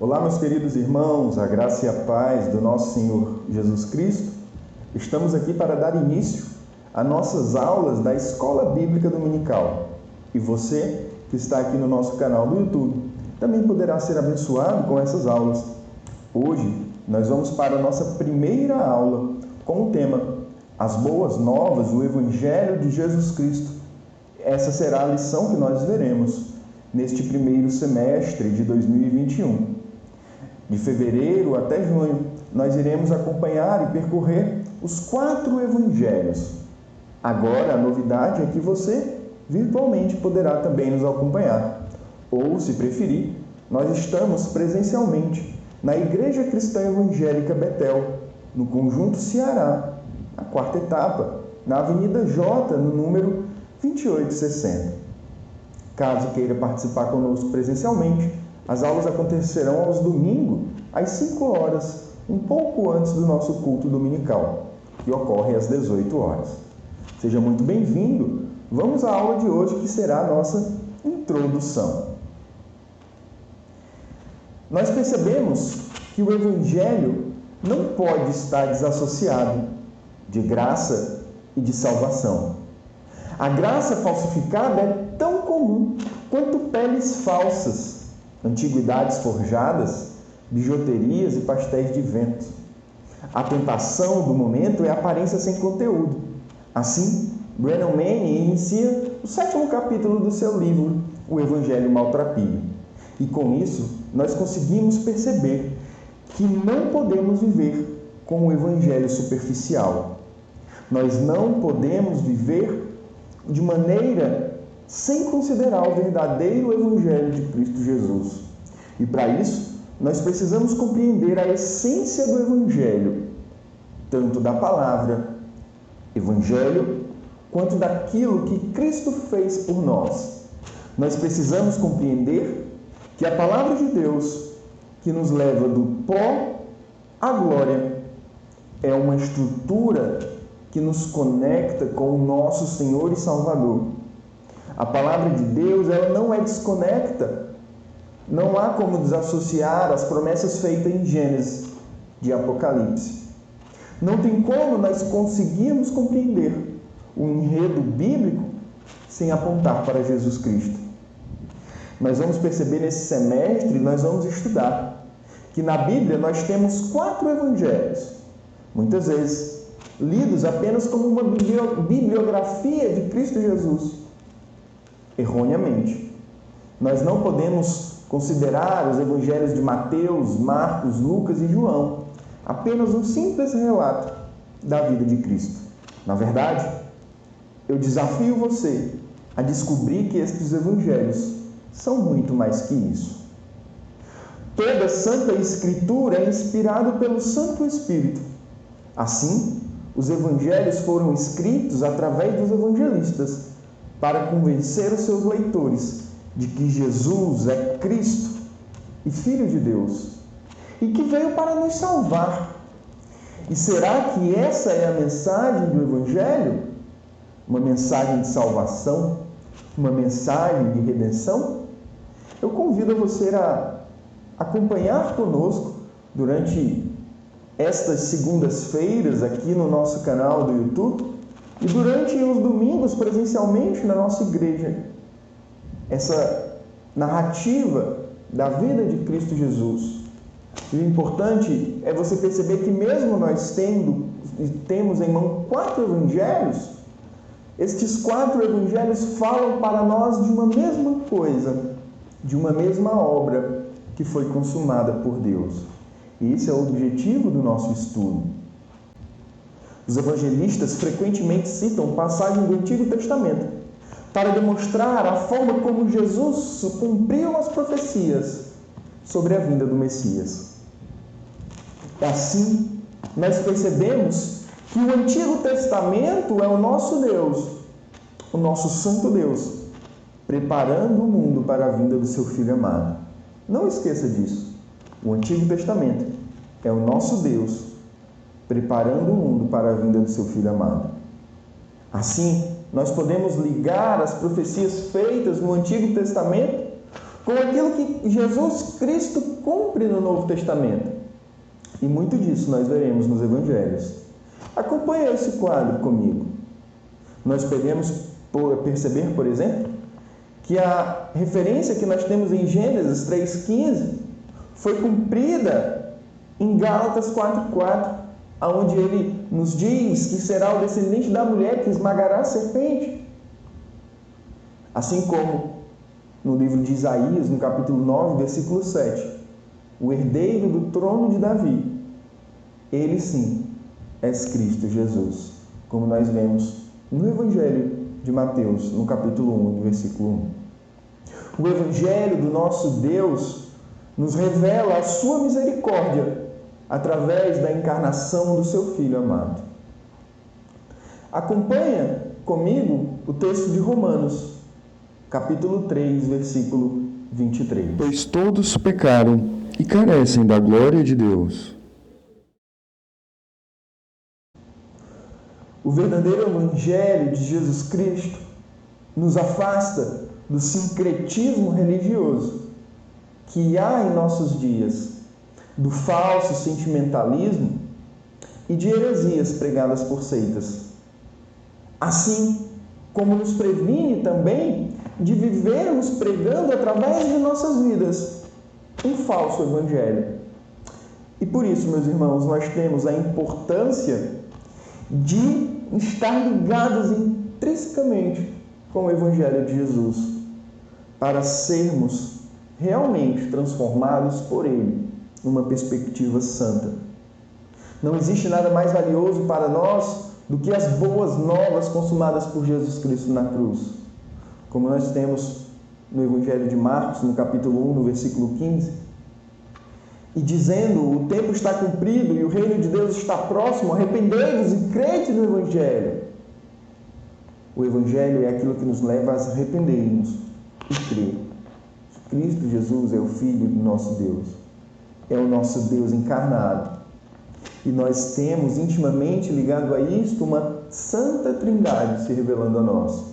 Olá, meus queridos irmãos, a graça e a paz do nosso Senhor Jesus Cristo. Estamos aqui para dar início a nossas aulas da Escola Bíblica Dominical. E você que está aqui no nosso canal do YouTube também poderá ser abençoado com essas aulas. Hoje nós vamos para a nossa primeira aula com o tema As Boas Novas, o Evangelho de Jesus Cristo. Essa será a lição que nós veremos neste primeiro semestre de 2021. De fevereiro até junho, nós iremos acompanhar e percorrer os 4 evangelhos. Agora, a novidade é que você, virtualmente, poderá também nos acompanhar. Ou, se preferir, nós estamos presencialmente na Igreja Cristã Evangélica Betel, no Conjunto Ceará, na 4ª etapa, na Avenida J, no número 2860. Caso queira participar conosco presencialmente, as aulas acontecerão aos domingos, às 5 horas, um pouco antes do nosso culto dominical, que ocorre às 18 horas. Seja muito bem-vindo. Vamos à aula de hoje, que será a nossa introdução. Nós percebemos que o Evangelho não pode estar desassociado de graça e de salvação. A graça falsificada é tão comum quanto peles falsas, antiguidades forjadas, bijuterias e pastéis de vento. A tentação do momento é a aparência sem conteúdo. Assim, Brennan Manning inicia o 7º capítulo do seu livro, O Evangelho Maltrapilho. E com isso, nós conseguimos perceber que não podemos viver com o Evangelho superficial. Nós não podemos viver de maneira sem considerar o verdadeiro Evangelho de Cristo Jesus. E para isso, nós precisamos compreender a essência do Evangelho, tanto da palavra Evangelho, quanto daquilo que Cristo fez por nós. Nós precisamos compreender que a palavra de Deus, que nos leva do pó à glória, é uma estrutura que nos conecta com o nosso Senhor e Salvador. A palavra de Deus, ela não é desconecta. Não há como desassociar as promessas feitas em Gênesis, de Apocalipse. Não tem como nós conseguirmos compreender o enredo bíblico sem apontar para Jesus Cristo. Nós vamos perceber nesse semestre, nós vamos estudar que na Bíblia nós temos 4 evangelhos, muitas vezes lidos apenas como uma bibliografia de Cristo Jesus. Erroneamente. Nós não podemos considerar os evangelhos de Mateus, Marcos, Lucas e João apenas um simples relato da vida de Cristo. Na verdade, eu desafio você a descobrir que estes evangelhos são muito mais que isso. Toda a Santa Escritura é inspirada pelo Santo Espírito. Assim, os evangelhos foram escritos através dos evangelistas, para convencer os seus leitores de que Jesus é Cristo e Filho de Deus, e que veio para nos salvar. E será que essa é a mensagem do Evangelho? Uma mensagem de salvação? Uma mensagem de redenção? Eu convido você a acompanhar conosco durante estas segundas-feiras aqui no nosso canal do YouTube, e durante os domingos, presencialmente, na nossa igreja, essa narrativa da vida de Cristo Jesus. E o importante é você perceber que mesmo nós temos em mão 4 evangelhos, estes 4 evangelhos falam para nós de uma mesma coisa, de uma mesma obra que foi consumada por Deus. E esse é o objetivo do nosso estudo. Os evangelistas frequentemente citam passagens do Antigo Testamento para demonstrar a forma como Jesus cumpriu as profecias sobre a vinda do Messias. Assim, nós percebemos que o Antigo Testamento é o nosso Deus, o nosso Santo Deus, preparando o mundo para a vinda do seu Filho amado. Não esqueça disso. O Antigo Testamento é o nosso Deus, preparando o mundo para a vinda do seu Filho amado. Assim, nós podemos ligar as profecias feitas no Antigo Testamento com aquilo que Jesus Cristo cumpre no Novo Testamento. E muito disso nós veremos nos Evangelhos. Acompanhe esse quadro comigo. Nós podemos perceber, por exemplo, que a referência que nós temos em Gênesis 3,15 foi cumprida em Gálatas 4,4, onde ele nos diz que será o descendente da mulher que esmagará a serpente. Assim como no livro de Isaías, no capítulo 9, versículo 7, o herdeiro do trono de Davi, ele sim é Cristo Jesus, como nós vemos no Evangelho de Mateus, no capítulo 1, no versículo 1. O Evangelho do nosso Deus nos revela a sua misericórdia através da encarnação do seu Filho amado. Acompanha comigo o texto de Romanos, capítulo 3, versículo 23. Pois todos pecaram e carecem da glória de Deus. O verdadeiro Evangelho de Jesus Cristo nos afasta do sincretismo religioso que há em nossos dias, do falso sentimentalismo e de heresias pregadas por seitas. Assim como nos previne também de vivermos pregando através de nossas vidas um falso evangelho. E por isso, meus irmãos, nós temos a importância de estar ligados intrinsecamente com o Evangelho de Jesus, para sermos realmente transformados por Ele numa perspectiva santa. Não existe nada mais valioso para nós do que as boas novas consumadas por Jesus Cristo na cruz. Como nós temos no Evangelho de Marcos, no capítulo 1, no versículo 15, e dizendo: o tempo está cumprido e o reino de Deus está próximo, arrependei-vos e crede no Evangelho. O Evangelho é aquilo que nos leva a arrependermos e crer. Cristo Jesus é o Filho do nosso Deus, é o nosso Deus encarnado. E nós temos intimamente ligado a isto uma santa trindade se revelando a nós.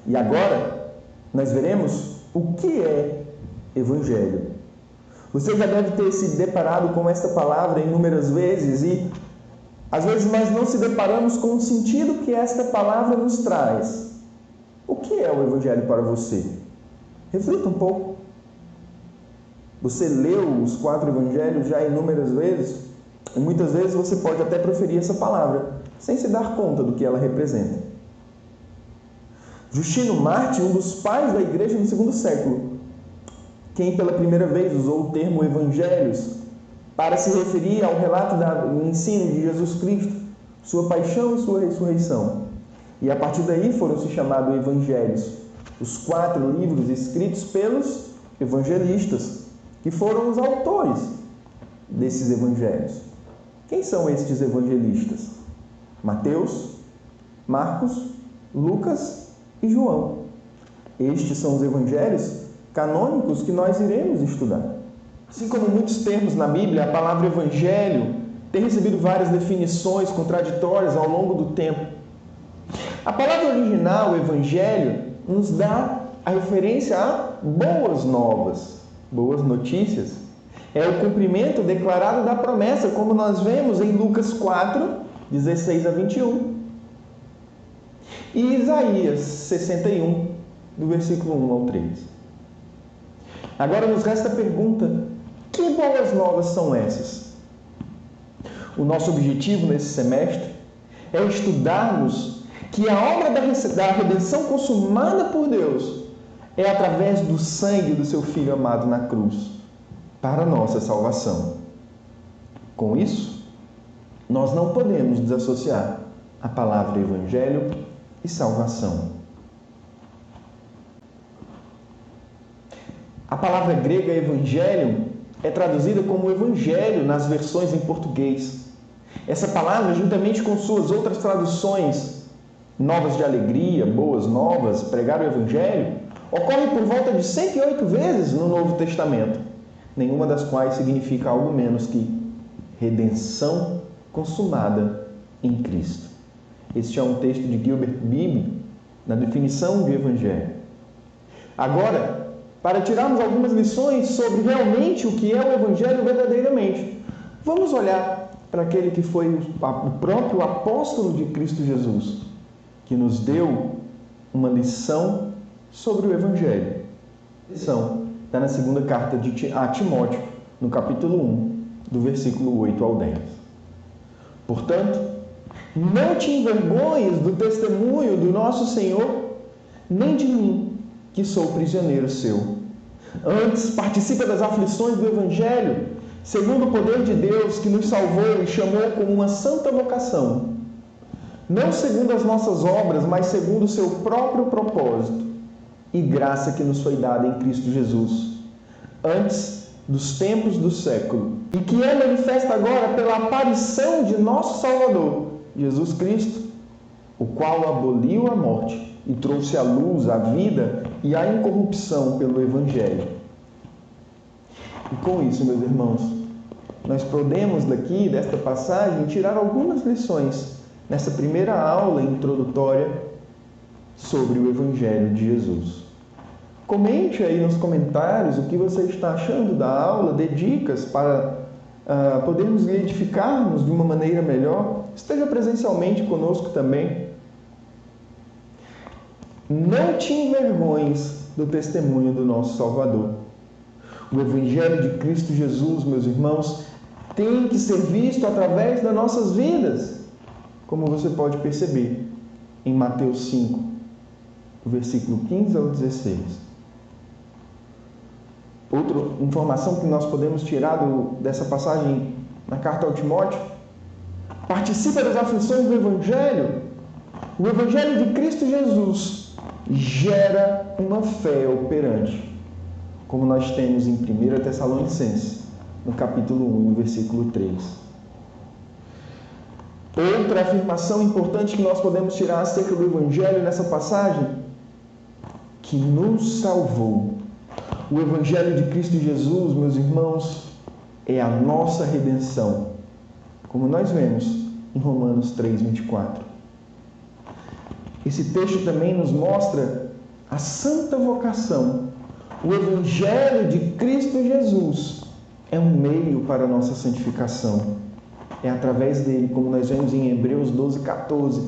E agora nós veremos o que é Evangelho. Você já deve ter se deparado com esta palavra inúmeras vezes e às vezes nós não se deparamos com o sentido que esta palavra nos traz. O que é o Evangelho para você? Reflita um pouco. Você leu os 4 Evangelhos já inúmeras vezes e muitas vezes você pode até proferir essa palavra sem se dar conta do que ela representa. Justino Marte, um dos pais da igreja no segundo século, quem pela primeira vez usou o termo evangelhos para se referir ao relato do ensino de Jesus Cristo, sua paixão e sua ressurreição. E a partir daí foram se chamados evangelhos, os 4 livros escritos pelos evangelistas, que foram os autores desses evangelhos. Quem são estes evangelistas? Mateus, Marcos, Lucas e João. Estes são os evangelhos canônicos que nós iremos estudar. Assim como muitos termos na Bíblia, a palavra evangelho tem recebido várias definições contraditórias ao longo do tempo. A palavra original, evangelho, nos dá a referência a boas novas, boas notícias. É o cumprimento declarado da promessa, como nós vemos em Lucas 4, 16 a 21. E Isaías 61, do versículo 1 ao 3. Agora nos resta a pergunta: que boas novas são essas? O nosso objetivo nesse semestre é estudarmos que a obra da redenção consumada por Deus é através do sangue do seu Filho amado na cruz, para a nossa salvação. Com isso, nós não podemos desassociar a palavra evangelho e salvação. A palavra grega evangelion é traduzida como evangelho nas versões em português. Essa palavra, juntamente com suas outras traduções, novas de alegria, boas novas, pregar o evangelho, ocorre por volta de 108 vezes no Novo Testamento, nenhuma das quais significa algo menos que redenção consumada em Cristo. Este é um texto de Gilbert Bibby, na definição de evangelho. Agora, para tirarmos algumas lições sobre realmente o que é o Evangelho verdadeiramente, vamos olhar para aquele que foi o próprio apóstolo de Cristo Jesus, que nos deu uma lição sobre o Evangelho. A lição está na segunda carta a Timóteo, no capítulo 1, do versículo 8 ao 10. Portanto, não te envergonhes do testemunho do nosso Senhor, nem de mim, que sou prisioneiro seu. Antes, participa das aflições do Evangelho, segundo o poder de Deus que nos salvou e chamou com uma santa vocação. Não segundo as nossas obras, mas segundo o seu próprio propósito e graça que nos foi dada em Cristo Jesus, antes dos tempos do século, e que é manifesta agora pela aparição de nosso Salvador, Jesus Cristo, o qual aboliu a morte e trouxe à luz a vida e a incorrupção pelo Evangelho. E com isso, meus irmãos, nós podemos desta passagem, tirar algumas lições nessa primeira aula introdutória sobre o Evangelho de Jesus. Comente aí nos comentários o que você está achando da aula, dê dicas para podermos edificarmos de uma maneira melhor. Esteja presencialmente conosco também. Não te envergonhes do testemunho do nosso Salvador. O Evangelho de Cristo Jesus, meus irmãos, tem que ser visto através das nossas vidas, como você pode perceber em Mateus 5, do versículo 15 ao 16. Outra informação que nós podemos tirar dessa passagem na carta ao Timóteo: participa das aflições do Evangelho. O Evangelho de Cristo Jesus gera uma fé operante, como nós temos em 1 Tessalonicenses, no capítulo 1, no versículo 3. Outra afirmação importante que nós podemos tirar acerca do Evangelho nessa passagem: que nos salvou. O Evangelho de Cristo Jesus, meus irmãos, é a nossa redenção, como nós vemos em Romanos 3:24. Esse texto também nos mostra a santa vocação. O Evangelho de Cristo Jesus é um meio para a nossa santificação. É através dele, como nós vemos em Hebreus 12:14,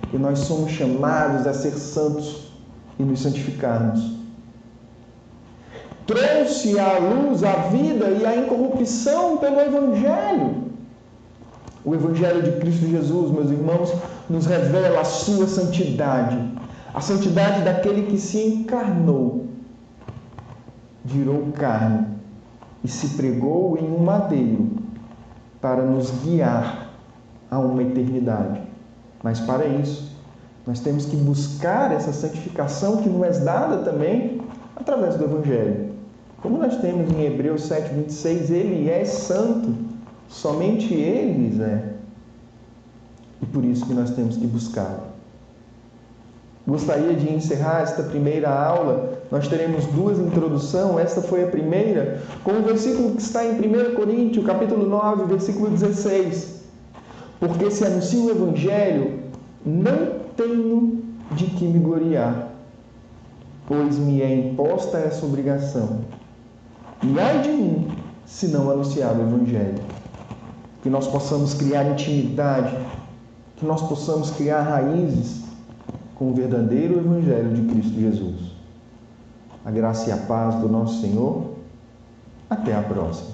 que nós somos chamados a ser santos e nos santificarmos. Trouxe à luz a vida e a incorrupção pelo Evangelho. O Evangelho de Cristo Jesus, meus irmãos, nos revela a sua santidade, a santidade daquele que se encarnou, virou carne e se pregou em um madeiro para nos guiar a uma eternidade. Mas para isso, nós temos que buscar essa santificação que nos é dada também através do Evangelho. Como nós temos em Hebreus 7:26, ele é santo, somente ele é. E por isso que nós temos que buscá-lo. Gostaria de encerrar esta primeira aula. Nós teremos duas introduções. Esta foi a primeira, com o versículo que está em 1 Coríntios, capítulo 9, versículo 16. Porque se anuncio o Evangelho, não tenho de que me gloriar, pois me é imposta essa obrigação. E ai de mim, se não anunciar o Evangelho. Que nós possamos criar intimidade, que nós possamos criar raízes com o verdadeiro Evangelho de Cristo Jesus. A graça e a paz do nosso Senhor. Até a próxima.